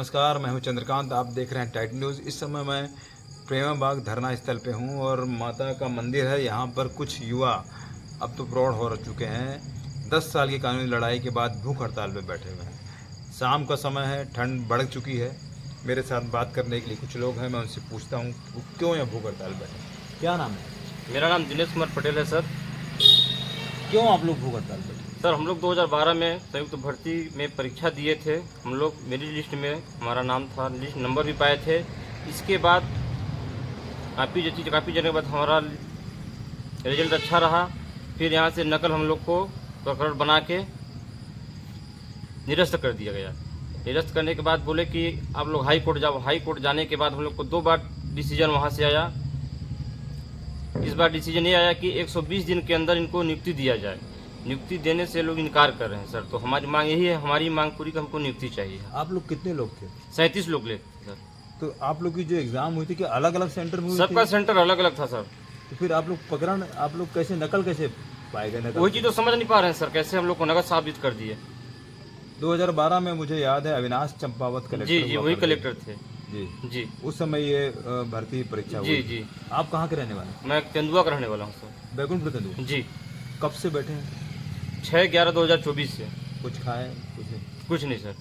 नमस्कार, मैं हूं चंद्रकांत। आप देख रहे हैं टाइट न्यूज़। इस समय मैं प्रेमा बाग धरना स्थल पे हूं और माता का मंदिर है। यहां पर कुछ युवा अब तो प्रौढ़ हो चुके हैं। 10 साल की कानूनी लड़ाई के बाद भूख हड़ताल पे बैठे हुए हैं। शाम का समय है, ठंड बढ़ चुकी है। मेरे साथ बात करने के लिए कुछ लोग हैं, मैं उनसे पूछता हूँ वो क्यों यहाँ भूख हड़ताल पे बैठे। क्या नाम है? मेरा नाम दिनेश कुमार पटेल है सर। क्यों आप लोग भूख हड़ताल पे बैठे? सर हम लोग 2012 में संयुक्त भर्ती में परीक्षा दिए थे। हम लोग मेरी लिस्ट में हमारा नाम था, लिस्ट नंबर भी पाए थे। इसके बाद काफ़ी जाने के बाद हमारा रिजल्ट अच्छा रहा। फिर यहाँ से नकल हम लोग को प्रकरण बना के निरस्त कर दिया गया। निरस्त करने के बाद बोले कि आप लोग हाई कोर्ट जाओ। हाई कोर्ट जाने के बाद हम लोग को 2 बार डिसीजन वहाँ से आया। इस बार डिसीजन ये आया कि 120 दिन के अंदर इनको नियुक्ति दिया जाए। नियुक्ति देने से लोग इनकार कर रहे हैं सर। तो हमारी मांग यही है, हमारी मांग पूरी कि हमको नियुक्ति चाहिए। आप लोग कितने लोग थे? 37 लोग ले सर। तो आप लोग की जो एग्जाम हुई थी क्या अलग अलग सेंटर में हुई सबका थी? सेंटर अलग अलग था सर। तो फिर आप लोग कैसे नकल कैसे पाए गए? नकल वही चीज़ तो समझ नहीं पा रहे हैं सर, कैसे हम लोग को नकद साबित कर दिए। 2012 में मुझे याद है अविनाश चंपावत कलेक्टर जी जी, हुआ वही करते कलेक्टर थे। जी। जी उस समय ये भर्ती परीक्षा हुई जी थी। जी। आप कहाँ के रहने वाले हैं? मैं तेंदुआ का रहने वाला हूँ सर। बैकुंठपुर तेंदुआ। जी। कब से बैठे हैं? 6/11/2024 से। कुछ खाए कुछ? कुछ नहीं सर।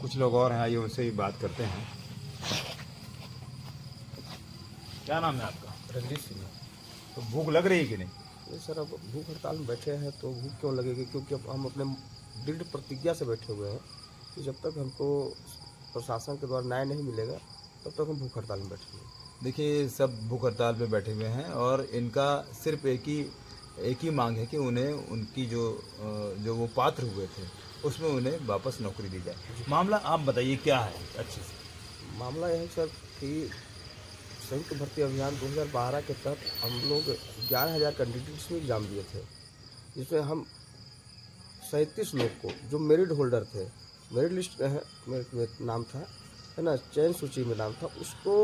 कुछ लोग और हैं, आइए उनसे ही बात करते हैं। क्या नाम है आपका? रणजीत सिंह। तो भूख लग रही है कि नहीं? नहीं सर, अब भूख हड़ताल में बैठे हैं तो भूख क्यों लगेगी, क्योंकि अब हम अपने दृढ़ प्रतिज्ञा से बैठे हुए हैं कि जब तक हमको प्रशासन के द्वारा न्याय नहीं मिलेगा तब तक हम भूख हड़ताल में बैठे हैं। देखिए, सब भूख हड़ताल पे बैठे हुए हैं और इनका सिर्फ एक ही मांग है कि उन्हें उनकी जो वो पात्र हुए थे उसमें उन्हें वापस नौकरी दी जाए। मामला आप बताइए क्या है अच्छे से? मामला यह है सर कि संयुक्त भर्ती अभियान 2012 के तहत हम लोग 11,000 कैंडिडेट्स में एग्ज़ाम दिए थे, जिसमें हम 37 लोग को जो मेरिट होल्डर थे, मेरिट लिस्ट है में नाम था, है ना, चयन सूची में नाम था, उसको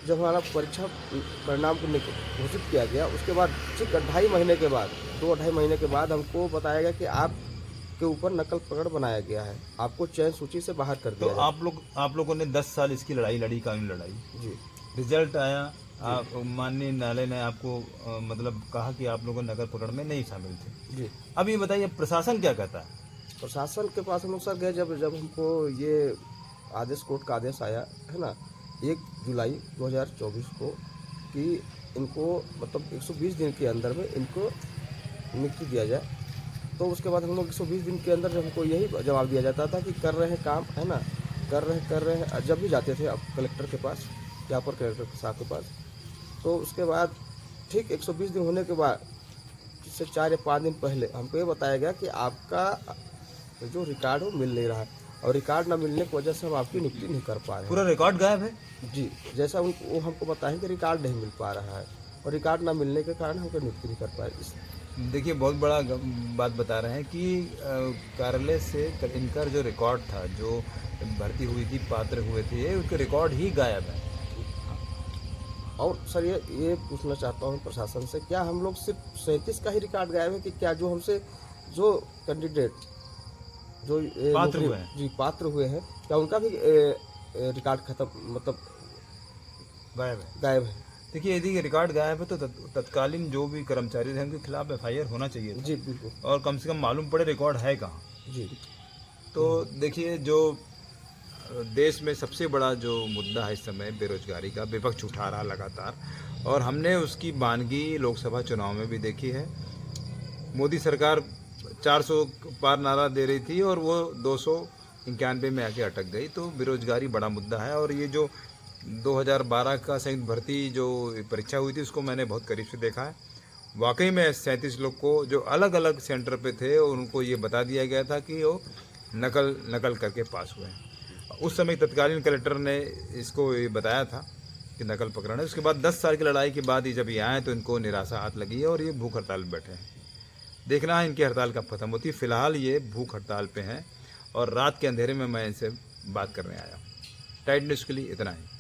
जब हमारा परीक्षा परिणाम को घोषित किया गया उसके बाद ठीक 2.5 महीने के बाद 2-2.5 महीने के बाद हमको बताया गया कि आपके ऊपर नकल प्रकरण बनाया गया है, आपको चयन सूची से बाहर कर तो दिया है। आप लोगों ने 10 साल इसकी लड़ाई लड़ी, कानूनी लड़ाई। जी रिजल्ट आया, आप माननीय न्यायालय ने आपको मतलब कहा कि आप लोग नगर पकड़ में नहीं शामिल थे। जी। अब ये बताइए प्रशासन क्या कहता है? प्रशासन के पास हम लोग सर गए जब जब हमको ये आदेश, कोर्ट का आदेश आया है ना 1 जुलाई 2024 को कि इनको मतलब 120 दिन के अंदर में इनको नियुक्ति दिया जाए। तो उसके बाद हम लोग 120 दिन के अंदर हमको यही जवाब दिया जाता था कि कर रहे हैं काम, है ना, कर रहे हैं। जब भी जाते थे अब कलेक्टर के पास या पर कलेक्टर साहब के पास, तो उसके बाद ठीक 120 दिन होने के बाद इससे 4 या 5 दिन पहले हमको ये बताया गया कि आपका जो रिकॉर्ड हो मिल नहीं रहा है और रिकॉर्ड ना मिलने की वजह से हम आपकी नियुक्ति नहीं कर पा रहे हैं। पूरा रिकॉर्ड गायब है? जी, जैसा उनको वो हमको बताएं कि रिकॉर्ड नहीं मिल पा रहा है और रिकॉर्ड ना मिलने के कारण हमको नियुक्ति नहीं कर पाए। देखिए, बहुत बड़ा बात बता रहे हैं कि कार्यालय से इनका जो रिकॉर्ड था, जो भर्ती हुई थी, पात्र हुए थे, उसका रिकॉर्ड ही गायब है। और सर ये पूछना चाहता हूँ प्रशासन से, क्या हम लोग सिर्फ 37 का ही रिकॉर्ड गायब है कि क्या जो हमसे जो कैंडिडेट जो पात्र हुए हैं, जी पात्र हुए हैं, क्या उनका भी रिकॉर्ड खत्म मतलब गायब है? देखिए, यदि रिकॉर्ड गायब है तो तत्कालीन जो भी कर्मचारी हैं उनके खिलाफ FIR होना चाहिए था। जी बिल्कुल। और कम से कम मालूम पड़े रिकॉर्ड है कहाँ। जी। तो देखिए, जो देश में सबसे बड़ा जो मुद्दा है इस समय बेरोजगारी का, विपक्ष उठा रहा लगातार, और हमने उसकी वानगी लोकसभा चुनाव में भी देखी है। मोदी सरकार 400 पार नारा दे रही थी और वो 291 में आके अटक गई। तो बेरोजगारी बड़ा मुद्दा है और ये जो 2012 का संयुक्त भर्ती जो परीक्षा हुई थी उसको मैंने बहुत करीब से देखा है। वाकई में 37 लोग को जो अलग अलग सेंटर पे थे उनको ये बता दिया गया था कि वो नकल करके पास हुए हैं। उस समय तत्कालीन कलेक्टर ने इसको ये बताया था कि नकल पकड़ना है। उसके बाद 10 साल की लड़ाई के बाद जब ये आए तो इनको निराशा हाथ लगी है और ये भूख हड़ताल में बैठे हैं। देखना है इनकी हड़ताल कब खत्म होती है। फिलहाल ये भूख हड़ताल पे हैं और रात के अंधेरे में मैं इनसे बात करने आया हूँ। टाइट न्यूज़ के लिए इतना ही।